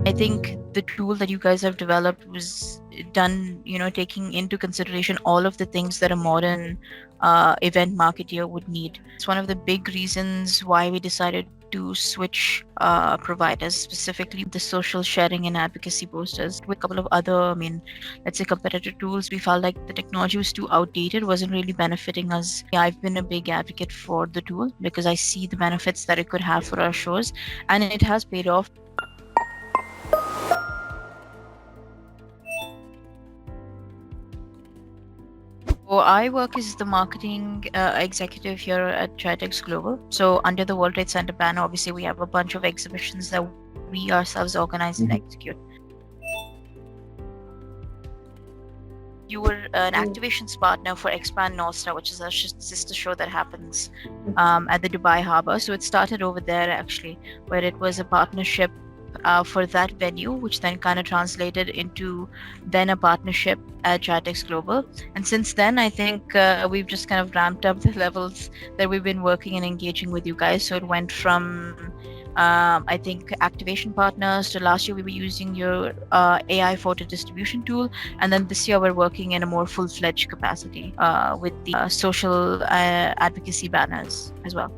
I think the tool that you guys have developed was done, taking into consideration all of the things that a modern event marketer would need. It's one of the big reasons why we decided to switch providers, specifically the social sharing and advocacy posters. With a couple of other, let's say competitor tools, we felt like the technology was too outdated, wasn't really benefiting us. I've been a big advocate for the tool because I see the benefits that it could have for our shows, and it has paid off. So I work as the marketing executive here at GITEX Global. So under the World Trade Center banner, obviously we have a bunch of exhibitions that we ourselves organize and execute. You were an activations partner for Expand North Star, which is a sister show that happens at the Dubai Harbor. So it started over there actually, where it was a partnership for that venue, which then kind of translated into then a partnership at GITEX Global. And since then, I think we've just kind of ramped up the levels that we've been working and engaging with you guys. So it went from I think activation partners to last year we were using your AI photo distribution tool, and then this year we're working in a more full-fledged capacity with the social advocacy banners as well.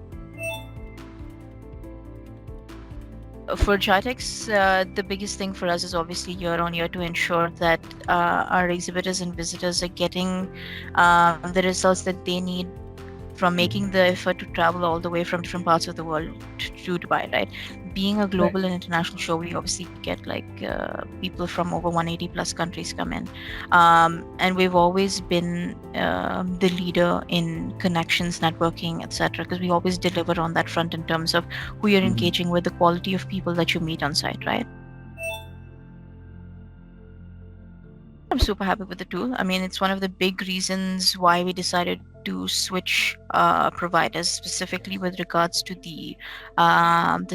For GITEX, the biggest thing for us is obviously year on year to ensure that our exhibitors and visitors are getting the results that they need from making the effort to travel all the way from different parts of the world to Dubai, right? Being a global and international show, we obviously get people from over 180 plus countries come in. And we've always been the leader in connections, networking, etc., because we always deliver on that front in terms of who you're engaging with, the quality of people that you meet on site, right? I'm super happy with the tool. It's one of the big reasons why we decided to switch providers, specifically with regards to the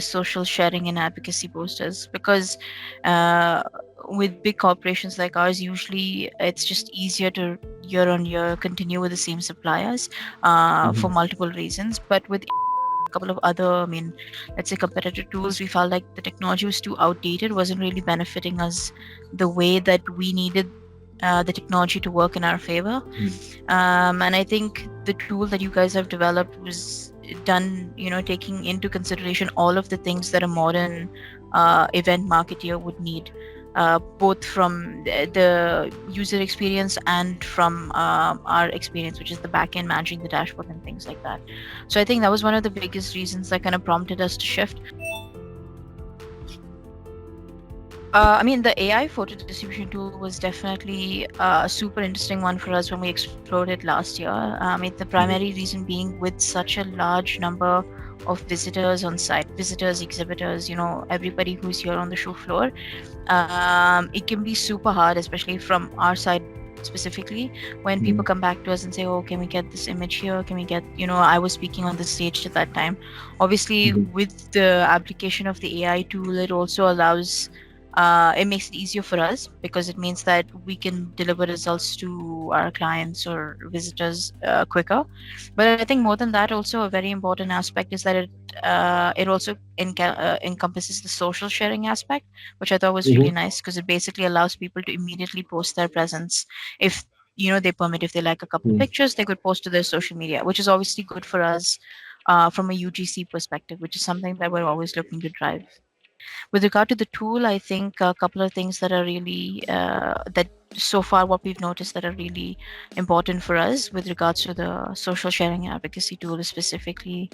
social sharing and advocacy posters, because with big corporations like ours, usually it's just easier to year on year continue with the same suppliers for multiple reasons. But with a couple of other, let's say competitor tools, we felt like the technology was too outdated, wasn't really benefiting us the way that we needed the technology to work in our favor. And I think the tool that you guys have developed was done, taking into consideration all of the things that a modern event marketer would need, both from the user experience and from our experience, which is the back end managing the dashboard and things like that. So I think that was one of the biggest reasons that kind of prompted us to shift. The AI photo distribution tool was definitely a super interesting one for us when we explored it last year. The primary reason being with such a large number of visitors on site, visitors, exhibitors, everybody who's here on the show floor, it can be super hard, especially from our side specifically, when people come back to us and say, oh, can we get this image here, can we get, I was speaking on the stage at that time. Obviously with the application of the AI tool, it also allows it makes it easier for us because it means that we can deliver results to our clients or visitors quicker. But I think more than that, also a very important aspect is that it also encompasses the social sharing aspect, which I thought was really nice because it basically allows people to immediately post their presence. If they permit, if they like a couple of pictures, they could post to their social media, which is obviously good for us from a UGC perspective, which is something that we're always looking to drive. With regard to the tool, I think a couple of things that are really that so far what we've noticed that are really important for us with regards to the social sharing and advocacy tool is specifically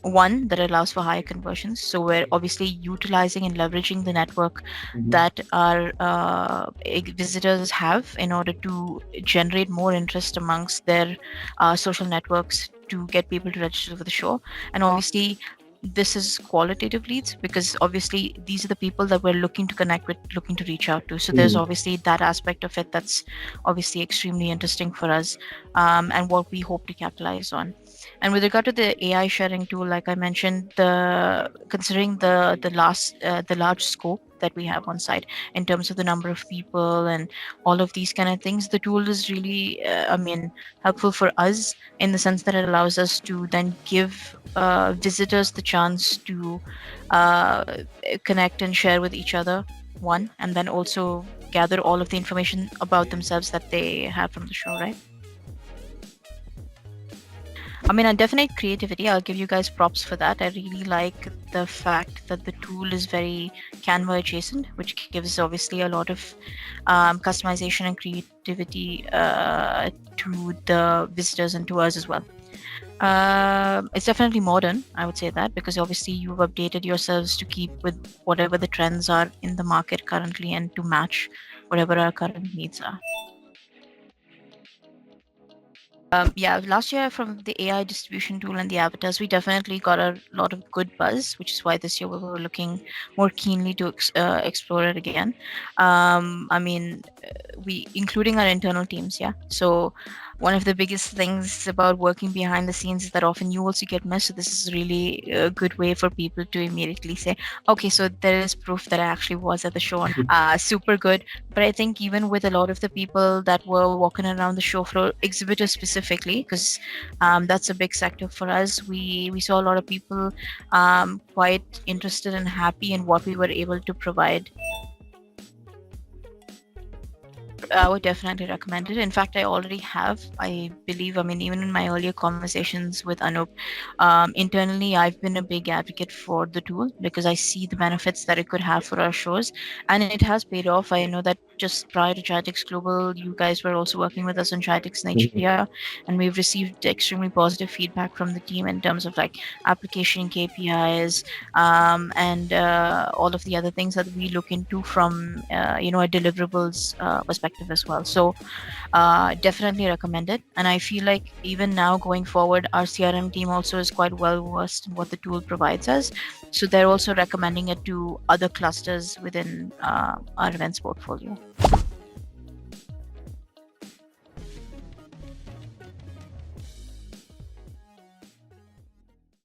one that allows for higher conversions. So we're obviously utilizing and leveraging the network that our visitors have in order to generate more interest amongst their social networks to get people to register for the show. And obviously this is qualitative leads because obviously these are the people that we're looking to connect with, looking to reach out to. So there's obviously that aspect of it that's obviously extremely interesting for us, and what we hope to capitalize on. And with regard to the AI sharing tool, like I mentioned, considering the large scope that we have on site in terms of the number of people and all of these kind of things. The tool is really, helpful for us in the sense that it allows us to then give visitors the chance to uh, connect and share with each other, one, and then also gather all of the information about themselves that they have from the show, right? I mean, a definite creativity. I'll give you guys props for that. I really like the fact that the tool is very Canva adjacent, which gives obviously a lot of customization and creativity to the visitors and to us as well. It's definitely modern, I would say that, because obviously you've updated yourselves to keep with whatever the trends are in the market currently and to match whatever our current needs are. Yeah, last year from the AI distribution tool and the avatars, we definitely got a lot of good buzz, which is why this year we were looking more keenly to explore it again. We including our internal teams, yeah. So one of the biggest things about working behind the scenes is that often you also get missed. So this is really a good way for people to immediately say, okay, so there is proof that I actually was at the show. Super good. But I think even with a lot of the people that were walking around the show floor, exhibitors specifically, because that's a big sector for us, we saw a lot of people quite interested and happy in what we were able to provide. I would definitely recommend it. In fact, I already have. I believe, I mean, even in my earlier conversations with Anup, internally, I've been a big advocate for the tool because I see the benefits that it could have for our shows. And it has paid off. I know that just prior to GITEX Global, you guys were also working with us on GITEX Nigeria, and we've received extremely positive feedback from the team in terms of like application KPIs, and all of the other things that we look into from a deliverables perspective as well. So definitely recommend it. And I feel like even now going forward, our CRM team also is quite well versed in what the tool provides us. So they're also recommending it to other clusters within our events portfolio.